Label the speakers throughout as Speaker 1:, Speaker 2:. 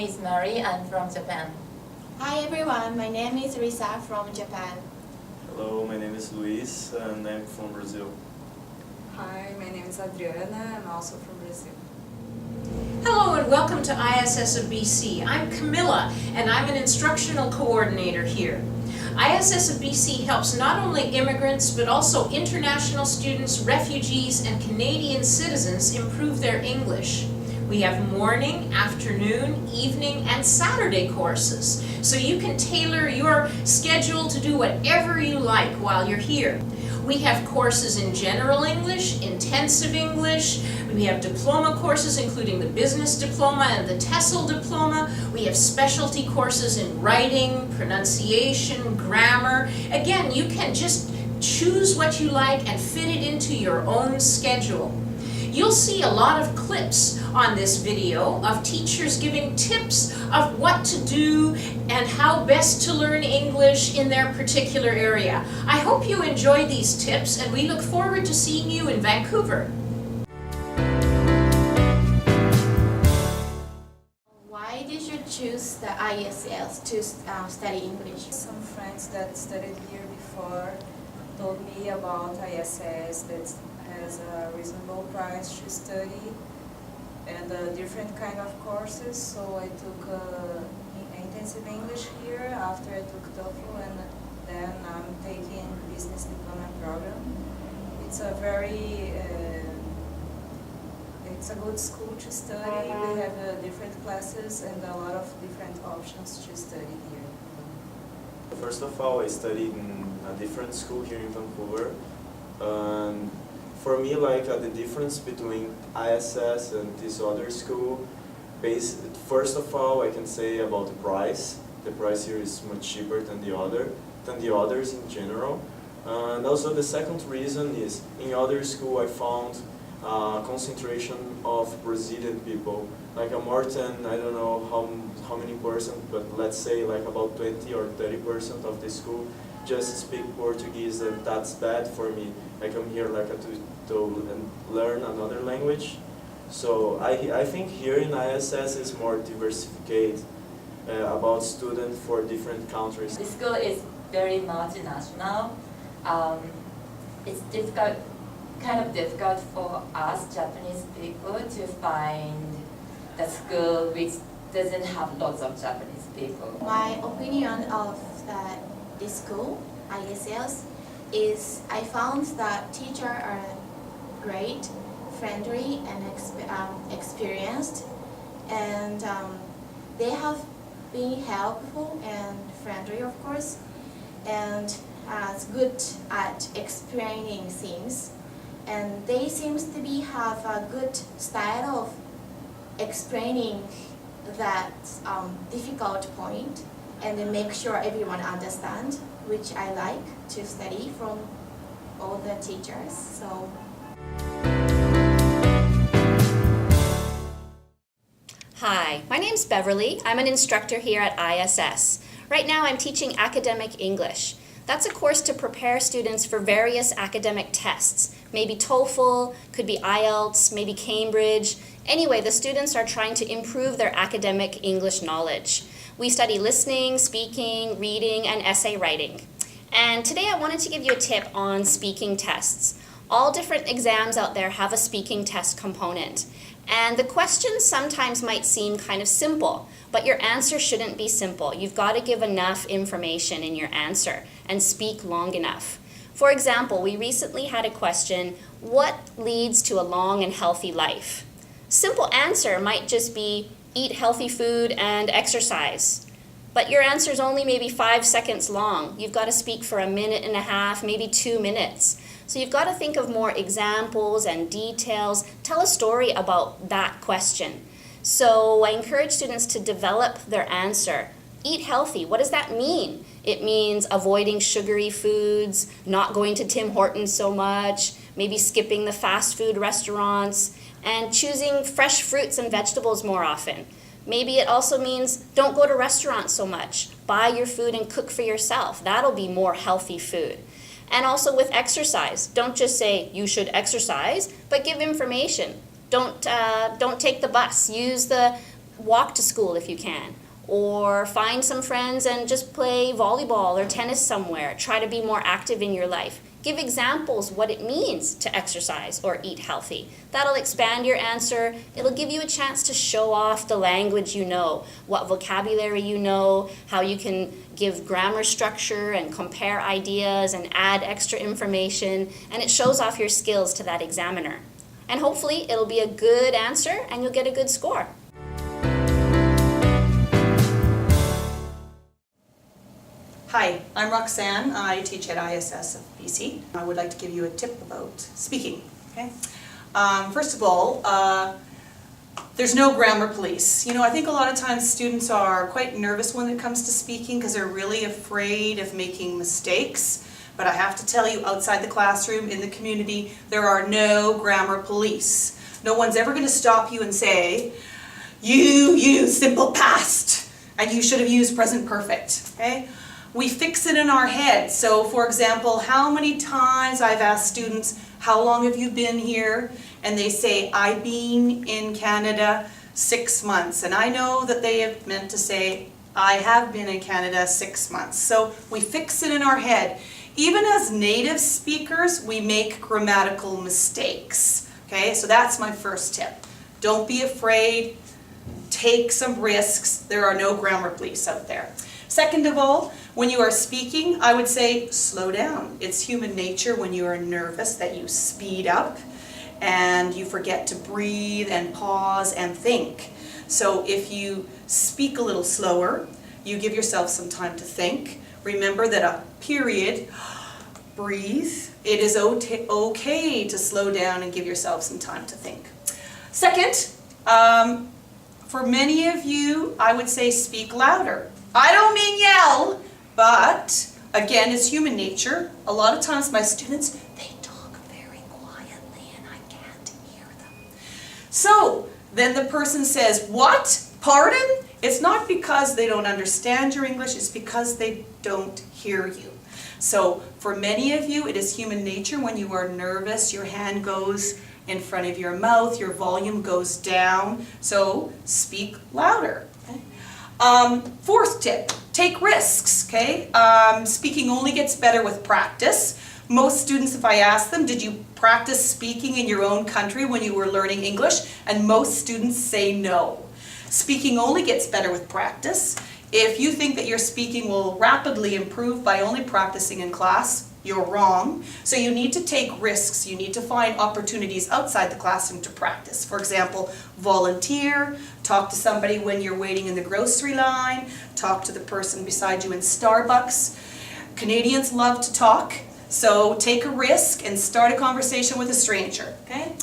Speaker 1: is Mari. I'm from Japan.
Speaker 2: Hi everyone, my name is Risa from Japan.
Speaker 3: Hello, my name is Luis and I'm from Brazil.
Speaker 4: Hi, my name is Adriana. I'm also from Brazil.
Speaker 5: Hello and welcome to ISSofBC. I'm Camilla and I'm an instructional coordinator here. ISSofBC helps not only immigrants but also international students, refugees, and Canadian citizens improve their English. We have morning, afternoon, evening, and Saturday courses, so you can tailor your schedule to do whatever you like while you're here. We have courses in General English, Intensive English, we have diploma courses including the Business Diploma and the TESOL Diploma, we have specialty courses in writing, pronunciation, grammar. Again, you can just choose what you like and fit it into your own schedule. You'll see a lot of clips on this video of teachers giving tips of what to do and how best to learn English in their particular area. I hope you enjoyed these tips and we look forward to seeing you in Vancouver.
Speaker 2: Why did you choose the ISS to study English?
Speaker 4: Some friends that studied here before told me about ISS that has a reasonable price to study and different kind of courses. So I took intensive English here after I took TOEFL, and then I'm taking business diploma program. It's a very it's a good school to study. We have different classes and a lot of different options to study here.
Speaker 3: First of all, I studied in a different school here in Vancouver. And for me, the difference between ISS and this other school, first of all, I can say about the price. The price here is much cheaper than the others in general. And also the second reason is, in other school I found a concentration of Brazilian people, more than, I don't know how many percent, but let's say about 20 or 30% of the school just speak Portuguese, and that's bad for me. I come here to learn another language. So I think here in ISS is more diversified about students for different countries.
Speaker 1: The school is very multinational. It's kind of difficult for us Japanese people to find the school which doesn't have lots of Japanese people.
Speaker 2: My opinion of this school, ISS, is I found that teachers are great, friendly, and experienced, and they have been helpful and friendly, of course, and good at explaining things. And they seems to have a good style of explaining that difficult point and then make sure everyone understands, which I like to study from all the teachers. So.
Speaker 6: Hi, my name's Beverly. I'm an instructor here at ISS. Right now I'm teaching academic English. That's a course to prepare students for various academic tests. Maybe TOEFL, could be IELTS, maybe Cambridge. Anyway, the students are trying to improve their academic English knowledge. We study listening, speaking, reading, and essay writing. And today I wanted to give you a tip on speaking tests. All different exams out there have a speaking test component. And the questions sometimes might seem kind of simple, but your answer shouldn't be simple. You've got to give enough information in your answer and speak long enough. For example, we recently had a question, what leads to a long and healthy life? Simple answer might just be eat healthy food and exercise. But your answer is only maybe 5 seconds long. You've got to speak for 1.5 minutes, maybe 2 minutes. So you've got to think of more examples and details. Tell a story about that question. So I encourage students to develop their answer. Eat healthy, what does that mean? It means avoiding sugary foods, not going to Tim Hortons so much, maybe skipping the fast food restaurants, and choosing fresh fruits and vegetables more often. Maybe it also means don't go to restaurants so much. Buy your food and cook for yourself. That'll be more healthy food. And also with exercise, don't just say you should exercise, but give information. Don't take the bus. Use the walk to school if you can, or find some friends and just play volleyball or tennis somewhere. Try to be more active in your life. Give examples what it means to exercise or eat healthy. That'll expand your answer. It'll give you a chance to show off the language you know, what vocabulary you know, how you can give grammar structure and compare ideas and add extra information, and it shows off your skills to that examiner. And hopefully it'll be a good answer and you'll get a good score.
Speaker 7: Hi, I'm Roxanne. I teach at ISSofBC. I would like to give you a tip about speaking. Okay. First of all, there's no grammar police. You know, I think a lot of times students are quite nervous when it comes to speaking because they're really afraid of making mistakes. But I have to tell you, outside the classroom, in the community, there are no grammar police. No one's ever going to stop you and say, you use simple past, and you should have used present perfect. Okay? We fix it in our head. So for example, how many times I've asked students, how long have you been here? And they say, I've been in Canada 6 months. And I know that they have meant to say, I have been in Canada 6 months. So we fix it in our head. Even as native speakers, we make grammatical mistakes. Okay, so that's my first tip. Don't be afraid. Take some risks. There are no grammar police out there. Second of all, when you are speaking, I would say slow down. It's human nature when you are nervous that you speed up and you forget to breathe and pause and think. So if you speak a little slower, you give yourself some time to think. Remember that a period, breathe. It is okay to slow down and give yourself some time to think. Second, for many of you, I would say speak louder. I don't mean yell, but again, it's human nature. A lot of times my students, they talk very quietly and I can't hear them. So then the person says, what? Pardon? It's not because they don't understand your English, it's because they don't hear you. So for many of you, it is human nature when you are nervous, your hand goes in front of your mouth, your volume goes down, so speak louder. Okay? Fourth tip, take risks, okay? Speaking only gets better with practice. Most students, if I ask them, did you practice speaking in your own country when you were learning English? And most students say no. Speaking only gets better with practice. If you think that your speaking will rapidly improve by only practicing in class, you're wrong. So you need to take risks. You need to find opportunities outside the classroom to practice. For example, volunteer, talk to somebody when you're waiting in the grocery line, talk to the person beside you in Starbucks. Canadians love to talk, so take a risk and start a conversation with a stranger, okay?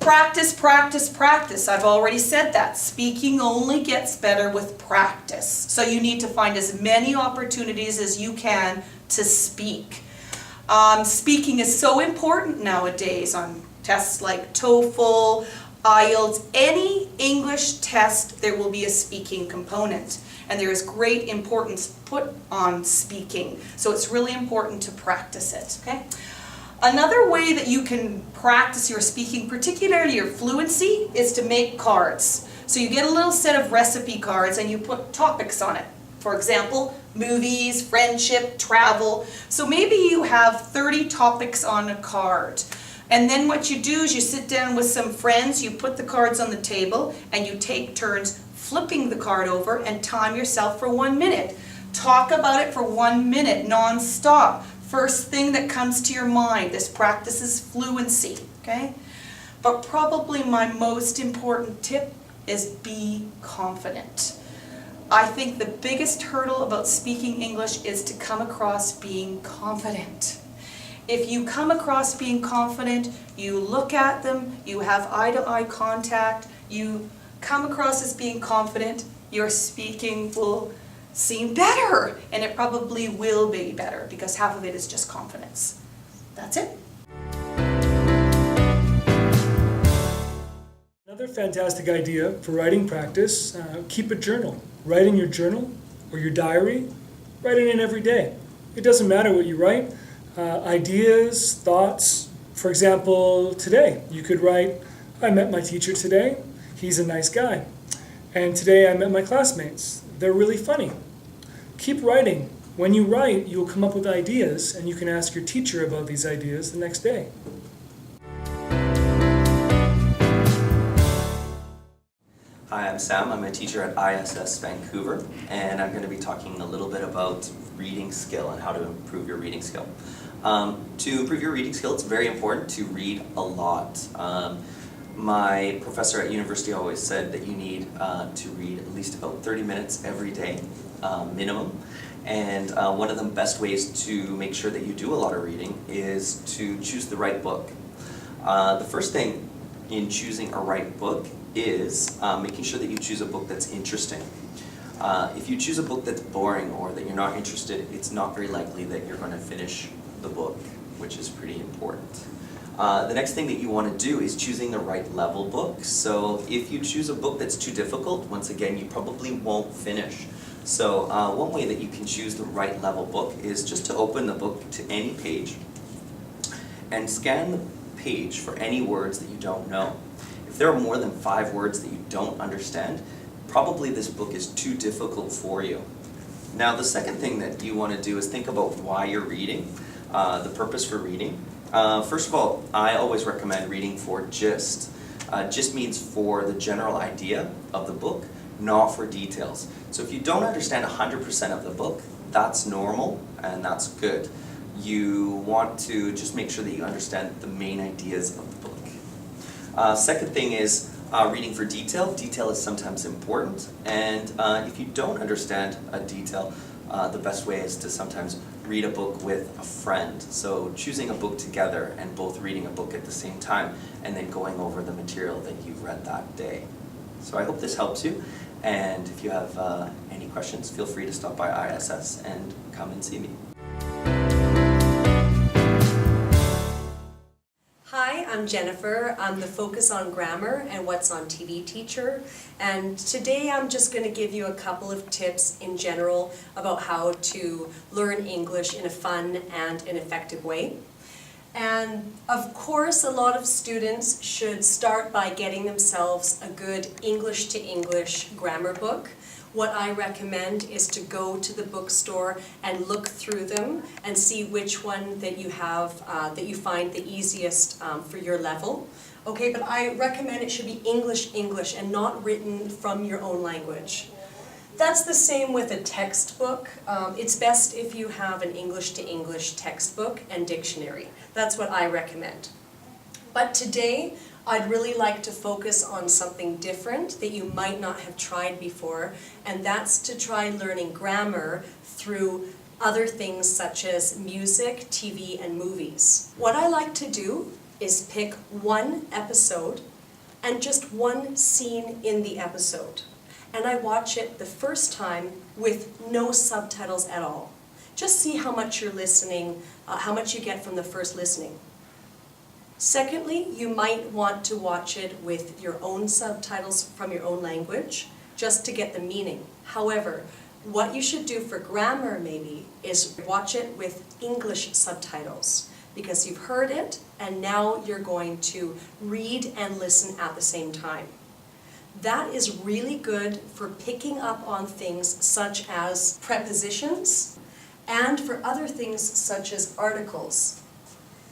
Speaker 7: Practice, practice, practice. I've already said that. Speaking only gets better with practice. So you need to find as many opportunities as you can to speak. Speaking is so important nowadays on tests like TOEFL, IELTS, any English test, there will be a speaking component. And there is great importance put on speaking. So it's really important to practice it, okay? Another way that you can practice your speaking, particularly your fluency, is to make cards. So you get a little set of recipe cards and you put topics on it. For example, movies, friendship, travel. So maybe you have 30 topics on a card. And then what you do is you sit down with some friends, you put the cards on the table, and you take turns flipping the card over and time yourself for 1 minute. Talk about it for 1 minute, non-stop. First thing that comes to your mind. This practices fluency, okay? But probably my most important tip is be confident. I think the biggest hurdle about speaking English is to come across being confident. If you come across being confident, you look at them, you have eye-to-eye contact, you come across as being confident, your speaking will seem better, and it probably will be better because half of it is just confidence. That's it.
Speaker 8: Another fantastic idea for writing practice, keep a journal. Write in your journal or your diary, write it in every day. It doesn't matter what you write, ideas, thoughts. For example, today you could write, I met my teacher today, he's a nice guy. And today I met my classmates. They're really funny. Keep writing. When you write, you'll come up with ideas, and you can ask your teacher about these ideas the next day.
Speaker 9: Hi, I'm Sam. I'm a teacher at ISS Vancouver, and I'm going to be talking a little bit about reading skill and how to improve your reading skill. To improve your reading skill, it's very important to read a lot. My professor at university always said that you need to read at least about 30 minutes every day, minimum. And one of the best ways to make sure that you do a lot of reading is to choose the right book. The first thing in choosing a right book is making sure that you choose a book that's interesting. If you choose a book that's boring or that you're not interested, it's not very likely that you're going to finish the book, which is pretty important. The next thing that you want to do is choosing the right level book. So if you choose a book that's too difficult, once again, you probably won't finish. So one way that you can choose the right level book is just to open the book to any page and scan the page for any words that you don't know. If there are more than 5 words that you don't understand, probably this book is too difficult for you. Now the second thing that you want to do is think about why you're reading, the purpose for reading. First of all, I always recommend reading for gist. Gist means for the general idea of the book, not for details. So if you don't understand 100% of the book, that's normal and that's good. You want to just make sure that you understand the main ideas of the book. Second thing is reading for detail. Detail is sometimes important, and if you don't understand a detail, the best way is to sometimes read a book with a friend. So choosing a book together and both reading a book at the same time and then going over the material that you've read that day. So I hope this helps you, and if you have any questions, feel free to stop by ISS and come and see me.
Speaker 10: Hi, I'm Jennifer. I'm the Focus on Grammar and What's on TV teacher, and today I'm just going to give you a couple of tips in general about how to learn English in a fun and an effective way. And of course, a lot of students should start by getting themselves a good English to English grammar book. What I recommend is to go to the bookstore and look through them and see which one that you have, that you find the easiest for your level. Okay, but I recommend it should be English and not written from your own language. That's the same with a textbook. It's best if you have an English to English textbook and dictionary. That's what I recommend. But today, I'd really like to focus on something different that you might not have tried before, and that's to try learning grammar through other things such as music, TV, and movies. What I like to do is pick one episode and just one scene in the episode. And I watch it the first time with no subtitles at all. Just see how much you're listening, how much you get from the first listening. Secondly, you might want to watch it with your own subtitles from your own language, just to get the meaning. However, what you should do for grammar maybe is watch it with English subtitles, because you've heard it and now you're going to read and listen at the same time. That is really good for picking up on things such as prepositions and for other things such as articles.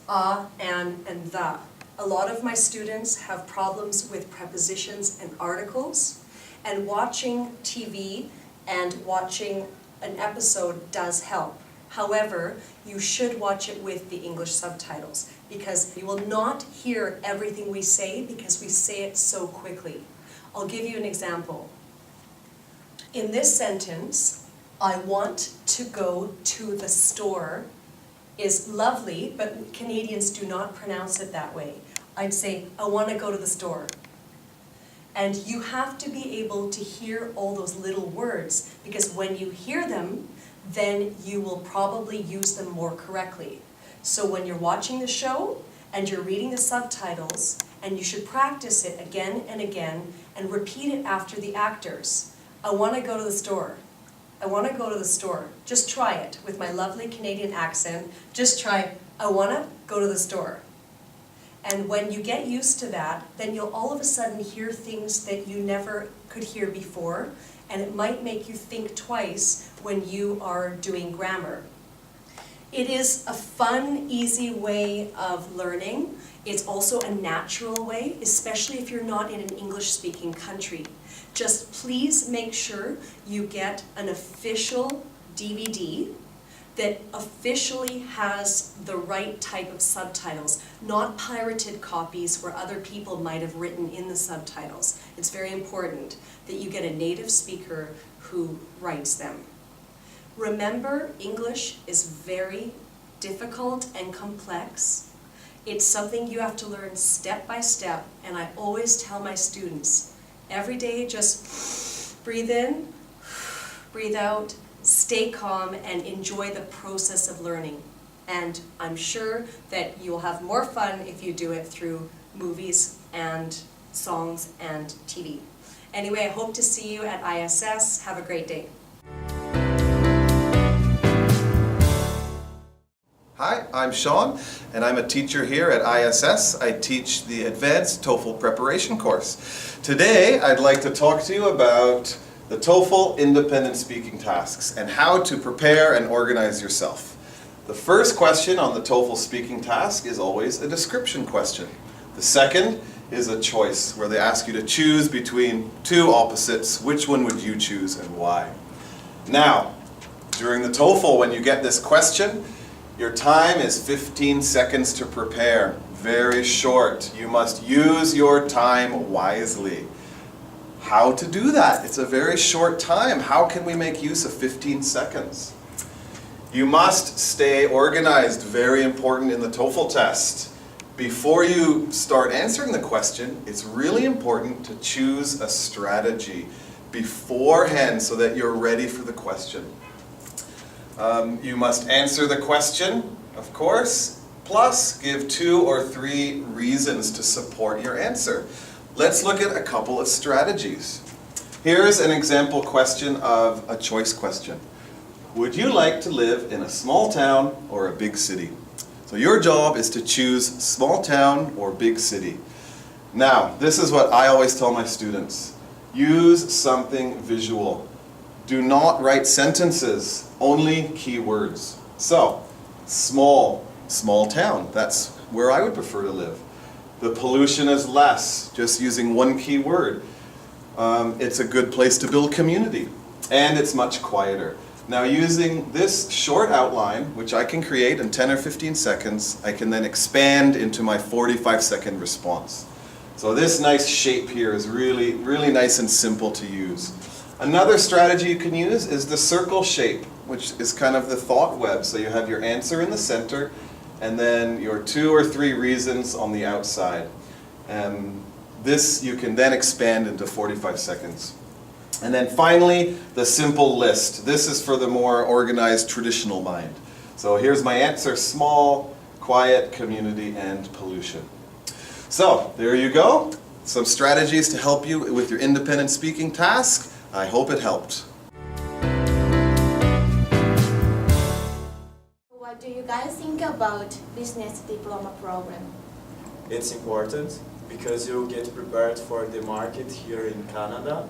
Speaker 10: And the. A lot of my students have problems with prepositions and articles, and watching TV and watching an episode does help. However, you should watch it with the English subtitles, because you will not hear everything we say because we say it so quickly. I'll give you an example. In this sentence, I want to go to the store is lovely, but Canadians do not pronounce it that way. I'd say, I want to go to the store. And you have to be able to hear all those little words, because when you hear them, then you will probably use them more correctly. So when you're watching the show and you're reading the subtitles, and you should practice it again and again and repeat it after the actors. I want to go to the store. I want to go to the store. Just try it with my lovely Canadian accent. Just try, I want to go to the store. And when you get used to that, then you'll all of a sudden hear things that you never could hear before, and it might make you think twice when you are doing grammar. It is a fun, easy way of learning. It's also a natural way, especially if you're not in an English-speaking country. Just please make sure you get an official DVD that officially has the right type of subtitles, not pirated copies where other people might have written in the subtitles. It's very important that you get a native speaker who writes them. Remember, English is very difficult and complex. It's something you have to learn step by step, and I always tell my students, every day just breathe in, breathe out, stay calm, and enjoy the process of learning. And I'm sure that you'll have more fun if you do it through movies and songs and TV. Anyway, I hope to see you at ISS. Have a great day.
Speaker 11: Hi, I'm Sean, and I'm a teacher here at ISS. I teach the Advanced TOEFL Preparation course. Today, I'd like to talk to you about the TOEFL independent speaking tasks and how to prepare and organize yourself. The first question on the TOEFL speaking task is always a description question. The second is a choice, where they ask you to choose between two opposites. Which one would you choose and why? Now, during the TOEFL, when you get this question, your time is 15 seconds to prepare. Very short. You must use your time wisely. How to do that? It's a very short time. How can we make use of 15 seconds? You must stay organized. Very important in the TOEFL test. Before you start answering the question, it's really important to choose a strategy beforehand so that you're ready for the question. You must answer the question, of course, plus give 2 or 3 reasons to support your answer. Let's look at a couple of strategies. Here's an example question of a choice question. Would you like to live in a small town or a big city? So your job is to choose small town or big city. Now, this is what I always tell my students. Use something visual. Do not write sentences, only keywords. So, small town, that's where I would prefer to live. The pollution is less, just using one key word. It's a good place to build community, and it's much quieter. Now, using this short outline, which I can create in 10 or 15 seconds, I can then expand into my 45-second response. So this nice shape here is really, really nice and simple to use. Another strategy you can use is the circle shape, which is kind of the thought web. So you have your answer in the center, and then your 2 or 3 reasons on the outside. This you can then expand into 45 seconds. And then finally, the simple list. This is for the more organized traditional mind. So here's my answer: small, quiet, community, and pollution. So there you go. Some strategies to help you with your independent speaking task. I hope it helped.
Speaker 2: What do you guys think about business diploma program?
Speaker 3: It's important because you get prepared for the market here in Canada.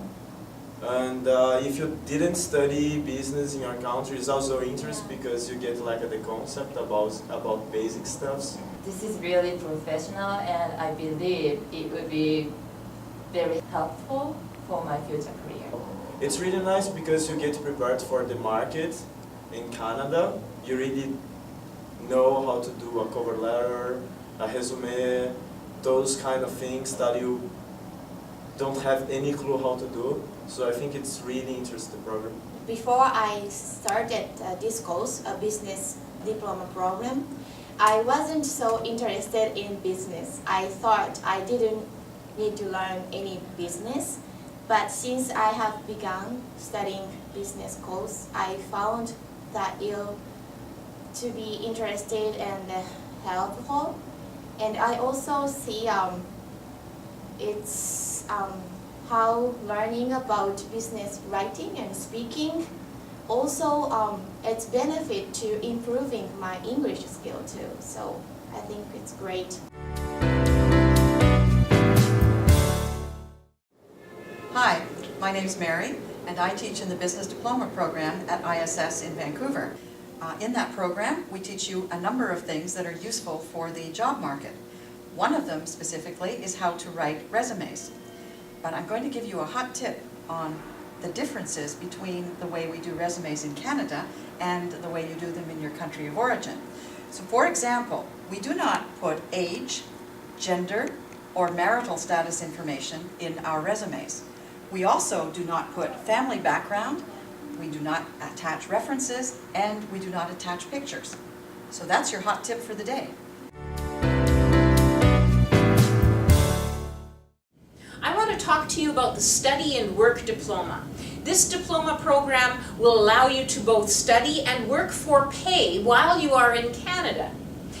Speaker 3: And if you didn't study business in your country, it's also interesting because you get like the concept about basic stuffs.
Speaker 1: This is really professional, and I believe it would be very helpful for my future career.
Speaker 3: It's really nice because you get prepared for the market in Canada. You really know how to do a cover letter, a resume, those kind of things that you don't have any clue how to do. So I think it's really interesting program.
Speaker 2: Before I started this course, a business diploma program, I wasn't so interested in business. I thought I didn't need to learn any business. But since I have begun studying business course, I found that it to be interested and helpful. And I also see it's how learning about business writing and speaking also it's benefit to improving my English skill too. So I think it's great.
Speaker 12: My name's Mary, and I teach in the Business Diploma program at ISS in Vancouver. In that program, we teach you a number of things that are useful for the job market. One of them specifically is how to write resumes. But I'm going to give you a hot tip on the differences between the way we do resumes in Canada and the way you do them in your country of origin. So for example, we do not put age, gender, or marital status information in our resumes. We also do not put family background, we do not attach references, and we do not attach pictures. So that's your hot tip for the day.
Speaker 5: I want to talk to you about the Study and Work Diploma. This diploma program will allow you to both study and work for pay while you are in Canada.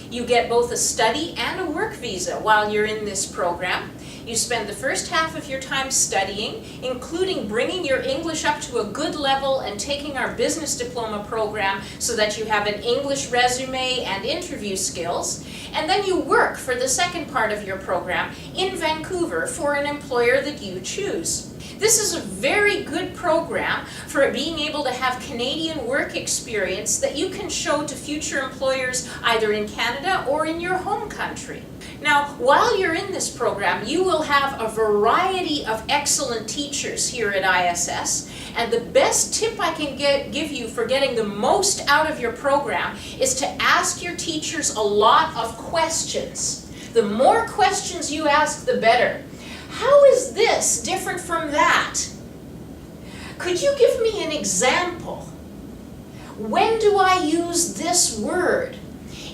Speaker 5: You get both a study and a work visa while you're in this program. You spend the first half of your time studying, including bringing your English up to a good level and taking our business diploma program so that you have an English resume and interview skills. And then you work for the second part of your program in Vancouver for an employer that you choose. This is a very good program for being able to have Canadian work experience that you can show to future employers either in Canada or in your home country. Now, while you're in this program, you will have a variety of excellent teachers here at ISS, and the best tip I can give you for getting the most out of your program is to ask your teachers a lot of questions. The more questions you ask, the better. How is this different from that? Could you give me an example? When do I use this word?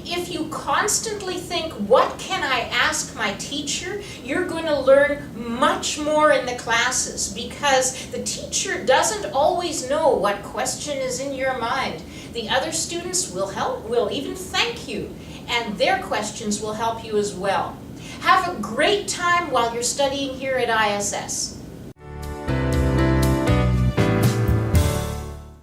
Speaker 5: If you constantly think, what can I ask my teacher? You're going to learn much more in the classes because the teacher doesn't always know what question is in your mind. The other students will even thank you, and their questions will help you as well. Have a great time while you're studying here at ISS.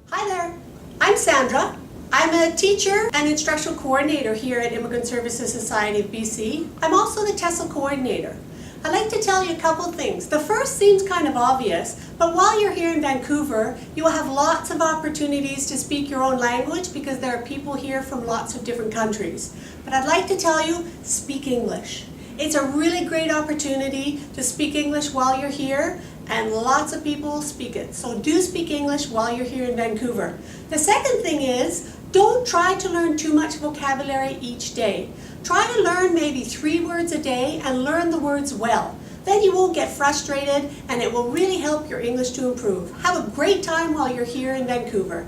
Speaker 13: Hi there, I'm Sandra. I'm a teacher and instructional coordinator here at Immigrant Services Society of BC. I'm also the TESOL coordinator. I'd like to tell you a couple things. The first seems kind of obvious, but while you're here in Vancouver, you will have lots of opportunities to speak your own language because there are people here from lots of different countries. But I'd like to tell you, speak English. It's a really great opportunity to speak English while you're here, and lots of people speak it. So do speak English while you're here in Vancouver. The second thing is, don't try to learn too much vocabulary each day. Try to learn maybe 3 words a day and learn the words well. Then you won't get frustrated and it will really help your English to improve. Have a great time while you're here in Vancouver.